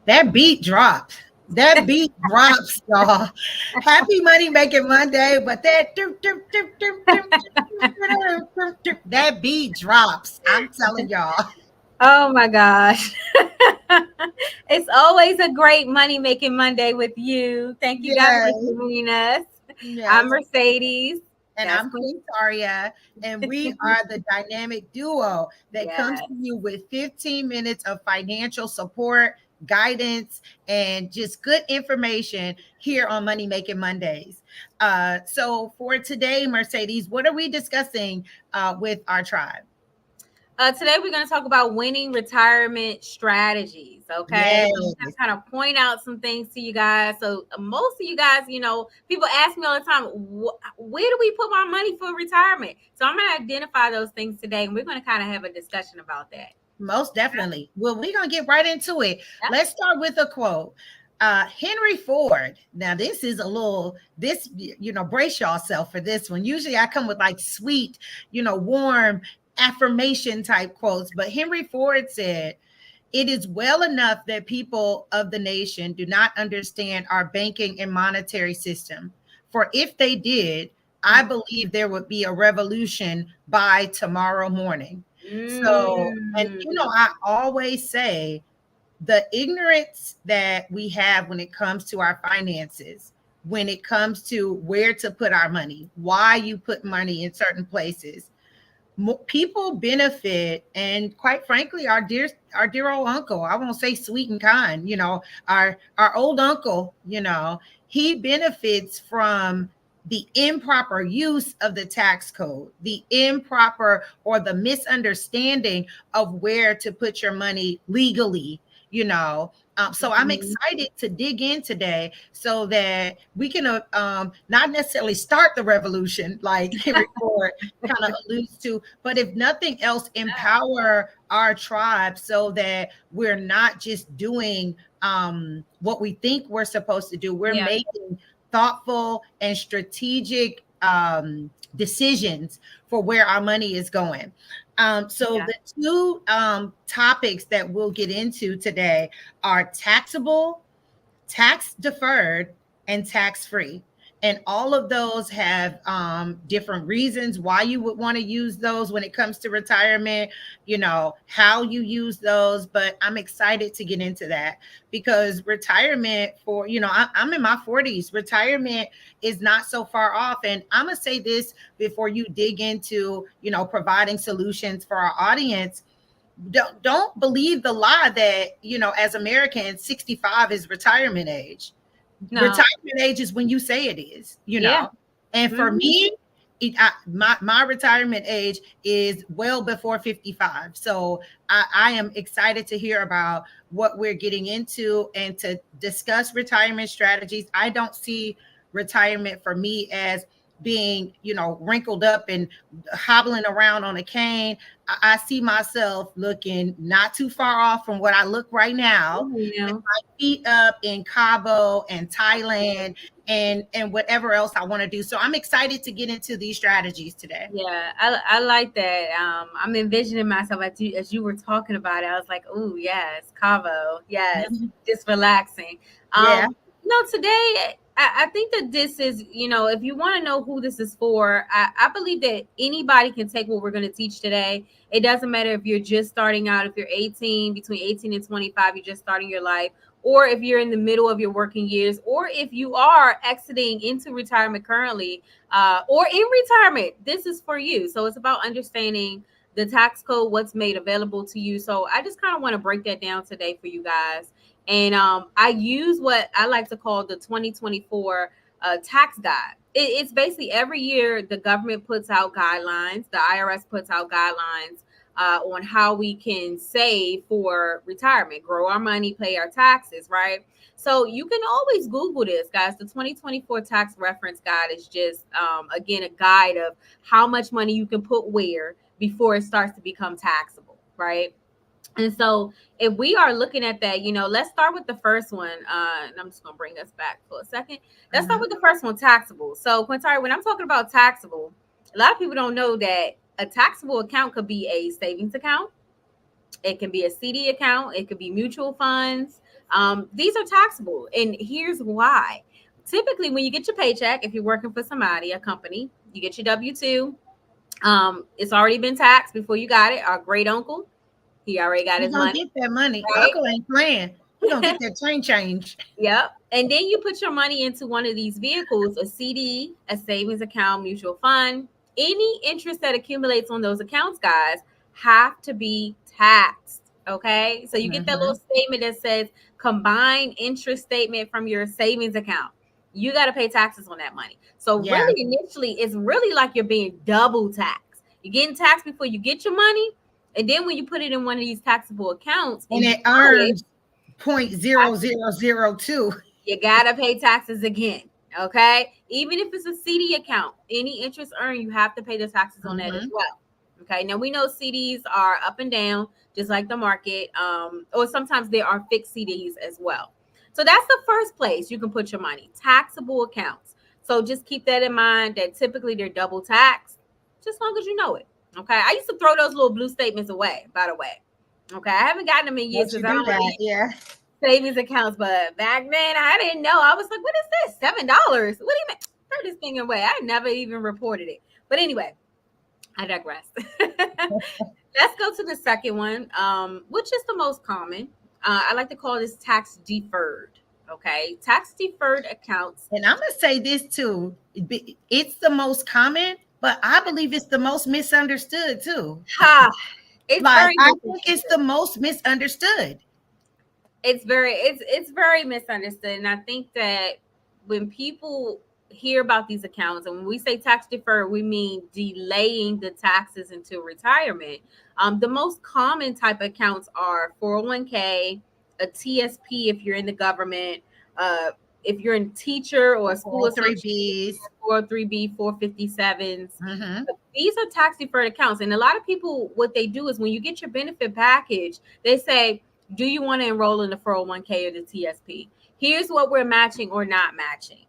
That beat dropped. That beat drops, y'all. Happy Money Making Monday, but that beat drops. I'm telling y'all. Oh my gosh. It's always a great money making Monday with you. Thank you guys for Yes, joining us. I'm yes. Mercedes. And That's I'm Queen Taria, and we are the dynamic duo that comes yeah. to you with 15 minutes of financial support, guidance, and just good information here on Money Making Mondays. So for today, Mercedes, what are we discussing with our tribe? Today we're going to talk about winning retirement strategies. Okay, Yes. so I'm just going to kind of point out some things to you guys. So most of you guys, people ask me all the time, where do we put our money for retirement? So I'm going to identify those things today, and we're going to kind of have a discussion about that. Most definitely. Well, we're going to get right into it. Yeah. Let's start with a quote. Henry Ford. Now, this is a little, brace yourself for this one. Usually I come with like sweet, warm affirmation type quotes, but Henry Ford said, "It is well enough that people of the nation do not understand our banking and monetary system. For if they did, I believe there would be a revolution by tomorrow morning." So, and Mm. I always say the ignorance that we have when it comes to our finances, when it comes to where to put our money, why you put money in certain places, people benefit. And quite frankly, our dear old uncle, I won't say sweet and kind, our old uncle, he benefits from the improper use of the tax code, the improper or the misunderstanding of where to put your money legally, you know so I'm Mhm. excited to dig in today so that we can not necessarily start the revolution like Henry Ford kind of alludes to, but if nothing else, empower our tribe so that we're not just doing what we think we're supposed to do. We're Yeah. making thoughtful and strategic decisions for where our money is going. So Yeah. the two topics that we'll get into today are taxable, tax deferred, and tax free. And all of those have different reasons why you would want to use those when it comes to retirement, how you use those. But I'm excited to get into that because retirement I'm in my 40s. Retirement is not so far off. And I'm going to say this before you dig into, providing solutions for our audience. Don't believe the lie that as Americans 65 is retirement age. No. Retirement age is when you say it is, Yeah. and for Mhm. me, my retirement age is well before 55. So I am excited to hear about what we're getting into and to discuss retirement strategies. I don't see retirement for me as being wrinkled up and hobbling around on a cane. I see myself looking not too far off from what I look right now, Yeah. feet up in Cabo and Thailand and whatever else I want to do. So I'm excited to get into these strategies today. Yeah, I like that. I'm envisioning myself as you were talking about it. I was like, oh yes, Cabo, yes, Mhm. just relaxing. Yeah. Today I think that this is, if you want to know who this is for, I believe that anybody can take what we're going to teach today. It doesn't matter if you're just starting out, if you're 18, between 18 and 25, you're just starting your life, or if you're in the middle of your working years, or if you are exiting into retirement currently, or in retirement, this is for you. So it's about understanding the tax code, what's made available to you. So I just kind of want to break that down today for you guys. And I use what I like to call the 2024 tax guide. It's basically every year the government puts out guidelines, the IRS puts out guidelines on how we can save for retirement, grow our money, pay our taxes, right? So you can always Google this, guys. The 2024 tax reference guide is just, again, a guide of how much money you can put where before it starts to become taxable, right? And so if we are looking at that, let's start with the first one. And I'm just going to bring us back for a second. Let's start Mhm. with the first one, taxable. So, Quintari, when I'm talking about taxable, a lot of people don't know that a taxable account could be a savings account. It can be a CD account. It could be mutual funds. These are taxable, and here's why. Typically, when you get your paycheck, if you're working for somebody, a company, you get your W-2. It's already been taxed before you got it. Our great uncle, he already got You're his gonna money, get that money. right? Uncle ain't playing. He gonna get that change. Yep. And then you put your money into one of these vehicles, a CD, a savings account, mutual fund. Any interest that accumulates on those accounts, guys, have to be taxed. Okay. So you get that little statement that says combined interest statement from your savings account. You got to pay taxes on that money. So Yeah. really, initially, it's really like you're being double taxed. You're getting taxed before you get your money. And then when you put it in one of these taxable accounts And it earns 0.0002. you gotta pay taxes again. Okay, even if it's a CD account, any interest earned, you have to pay the taxes on that as well. Okay, now we know CDs are up and down, just like the market, or sometimes there are fixed CDs as well. So that's the first place you can put your money, taxable accounts. So just keep that in mind that typically they're double taxed, just as long as you know it. Okay, I used to throw those little blue statements away, by the way. Okay, I haven't gotten them in years Don't you because I do don't that? really Yeah. savings accounts, but back then I didn't know. I was like, what is this? $7. What do you mean? Throw this thing away. I never even reported it. But anyway, I digress. Let's go to the second one, which is the most common. I like to call this tax deferred. Okay, tax deferred accounts. And I'm gonna say this too. It's the most common, but I believe it's the most misunderstood too. Ha! It's Like very I think it's the most misunderstood. it's very misunderstood, and I think that when people hear about these accounts, and when we say tax deferred, we mean delaying the taxes until retirement. The most common type of accounts are 401k, a TSP if you're in the government, if you're in teacher or a school Three association, Bs. 403b, 457s. These are tax deferred accounts, and a lot of people, what they do is when you get your benefit package, they say, do you want to enroll in the 401k or the TSP? Here's what we're matching or not matching.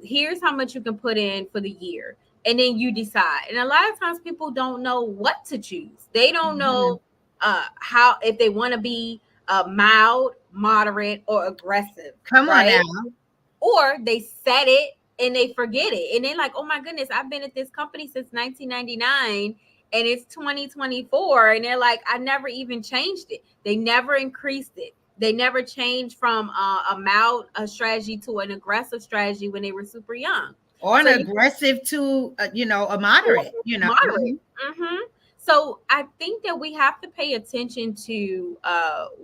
Here's how much you can put in for the year. And then you decide. And a lot of times people don't know what to choose. They don't know how, if they want to be mild, moderate, or aggressive. Come on now. Or they set it and they forget it. And they're like, oh my goodness, I've been at this company since 1999 and it's 2024. And they're like, I never even changed it. They never increased it. They never changed from a mild strategy to an aggressive strategy when they were super young. Or an aggressive to, a moderate, Moderate. So I think that we have to pay attention to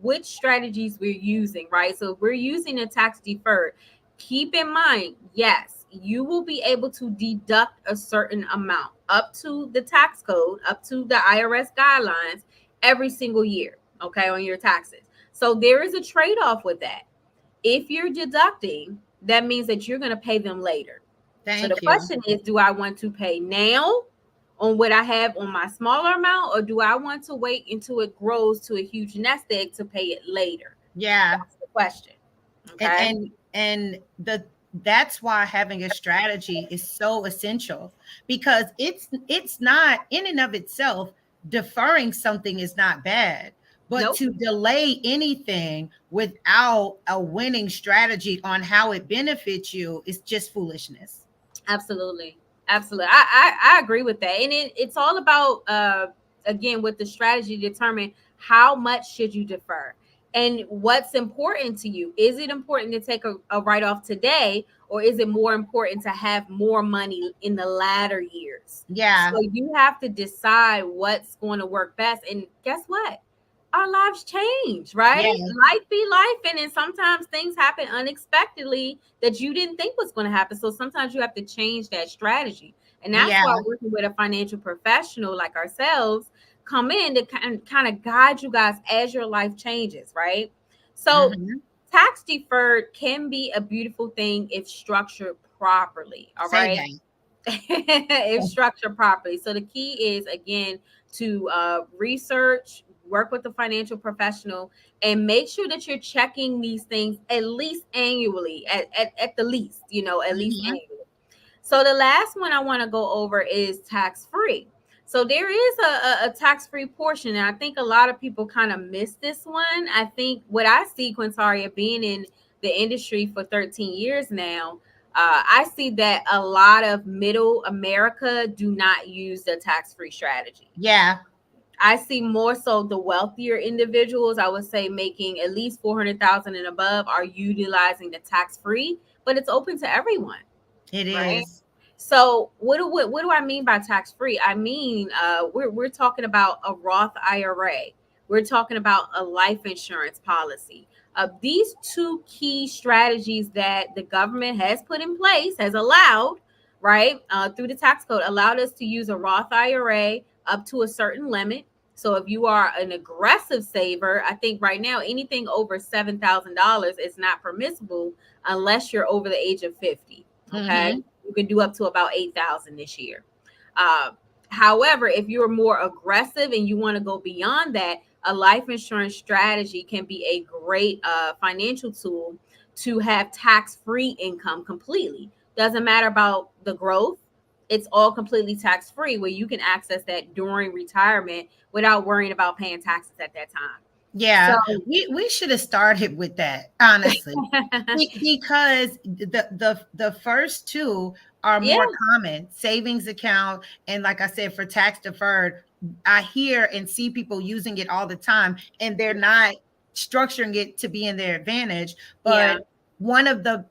which strategies we're using, right? So if we're using a tax deferred, keep in mind, yes, you will be able to deduct a certain amount up to the tax code, up to the IRS guidelines every single year, okay, on your taxes. So there is a trade-off with that. If you're deducting, that means that you're going to pay them later. So the question is, do I want to pay now on what I have on my smaller amount, or do I want to wait until it grows to a huge nest egg to pay it later? Yeah. That's the question. Okay. And that's why having a strategy is so essential, because it's not in and of itself, deferring something is not bad, but to delay anything without a winning strategy on how it benefits you is just foolishness. Absolutely. I agree with that. And it's all about again, with the strategy, determine how much should you defer and what's important to you. Is it important to take a write-off today, or is it more important to have more money in the latter years? Yeah. So you have to decide what's going to work best. And guess what? Our lives change, right? Life be life, and then sometimes things happen unexpectedly that you didn't think was going to happen. So sometimes you have to change that strategy, and that's why working with a financial professional like ourselves come in to kind of guide you guys as your life changes, right? So tax deferred can be a beautiful thing if structured properly. All right. If structured properly. So the key is, again, to research, work with a financial professional, and make sure that you're checking these things at least annually, at the least, at least annually. So the last one I want to go over is tax-free. So there is a tax-free portion. And I think a lot of people kind of miss this one. I think what I see, Quintaria, being in the industry for 13 years now, I see that a lot of middle America do not use the tax-free strategy. Yeah, I see more so the wealthier individuals, I would say making at least 400,000 and above, are utilizing the tax-free, but it's open to everyone, it right? is. So what do I mean by tax free? I mean we're talking about a Roth IRA. We're talking about a life insurance policy. These two key strategies that the government has put in place, has allowed, right, through the tax code, allowed us to use a Roth IRA up to a certain limit. So if you are an aggressive saver, I think right now anything over $7,000 is not permissible unless you're over the age of 50. Okay, Mm-hmm. you can do up to about 8,000 this year. Uh, However, if you're more aggressive and you want to go beyond that, a life insurance strategy can be a great financial tool to have tax-free income completely. Doesn't matter about the growth. It's all completely tax-free where you can access that during retirement without worrying about paying taxes at that time. So, Yeah, we should have started with that, honestly. Because the first two are yeah, more common, savings account, and like I said, for tax deferred, I hear and see people using it all the time, and they're not structuring it to be in their advantage. yeah. But one of the,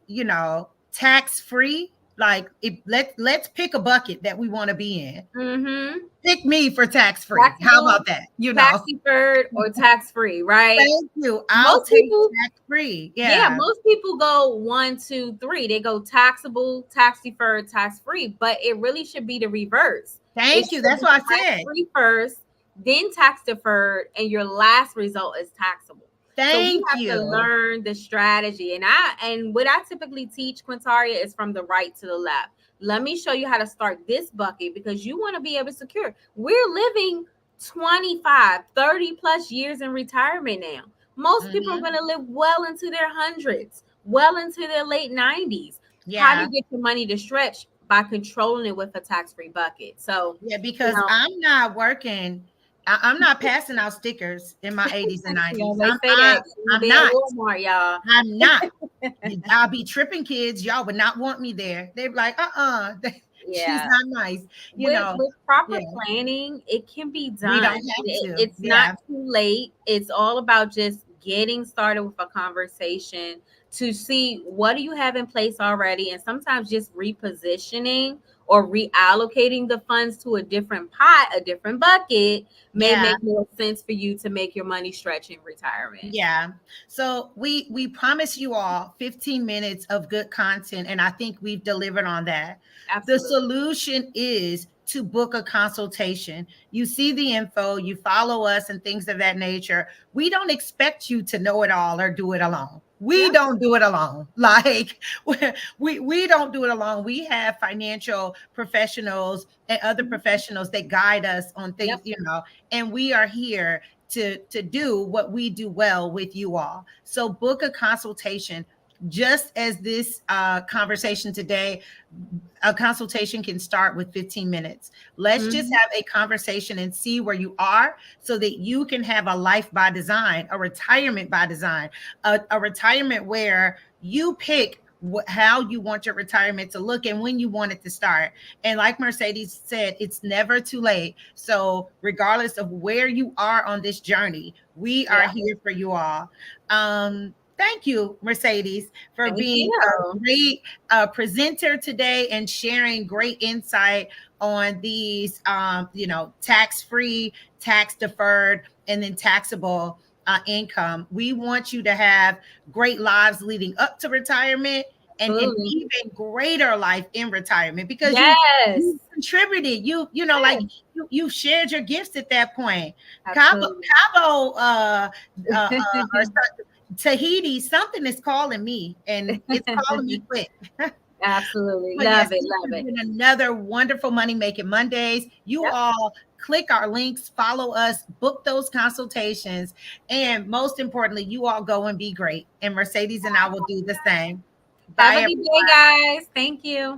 tax free, like if let's pick a bucket that we want to be in. Mm-hmm. Pick me for tax free. How Taxable, about that? tax deferred, or tax free, right? Thank you. I'll Most take people, tax free. yeah, Yeah. most people go one, two, three. They go taxable, tax deferred, tax free, but it really should be the reverse. It Thank you. should That's be what I tax said. free first, then tax deferred, and your last result is taxable. So we Thank have to you. learn the strategy. And what I typically teach, Quintaria, is from the right to the left. Let me show you how to start this bucket because you want to be able to secure. We're living 25, 30 plus years in retirement now. Most people are Mhm. going to live well into their hundreds, well into their late 90s. How do Yeah. you get your money to stretch? By controlling it with a tax-free bucket. So, Yeah, you because know, I'm not working. I'm not passing out stickers in my 80s and you know 90s. they I'm say I, that you I'm be at not. Walmart, y'all. I'm not. I'll be tripping kids. Y'all would not want me there. They'd be like, she's Yeah. not nice. You know. With proper Yeah. planning, it can be We done. don't have to. It's not Yeah. too late. It's all about just getting started with a conversation to see what do you have in place already, and sometimes just repositioning or reallocating the funds to a different pot, a different bucket may Yeah. make more sense for you to make your money stretch in retirement. Yeah. So we promise you all 15 minutes of good content, and I think we've delivered on that. The Absolutely. solution is to book a consultation. You see the info, you follow us and things of that nature. We don't expect you to know it all or do it alone. We Yep. don't do it alone. Like we don't do it alone. We have financial professionals and other Mhm. professionals that guide us on things, Yep. and we are here to do what we do well with you all. So book a consultation. Just as this conversation today, a consultation can start with 15 minutes. Let's just Mhm. have a conversation and see where you are so that you can have a life by design, a retirement by design, a retirement where you pick how you want your retirement to look and when you want it to start. And like Mercedes said, it's never too late. So regardless of where you are on this journey, we are Yeah. here for you all. Thank you, Mercedes, for Thank being a you. great presenter today and sharing great insight on these, tax-free, tax deferred, and then taxable income. We want you to have great lives leading up to retirement, and an Absolutely. even greater life in retirement because Yes. you contributed. Like Yeah. you shared your gifts at that point. Cabo, Absolutely. Cabo, or Tahiti, something is calling me, and it's calling me quick. Absolutely. But yes, Love it. this Love has it. been another wonderful Money Making Mondays. You Yep. all click our links, follow us, book those consultations, and most importantly, you all go and be great. And Mercedes and I will do the same. Have Bye, a good day, everyone. guys. Thank you.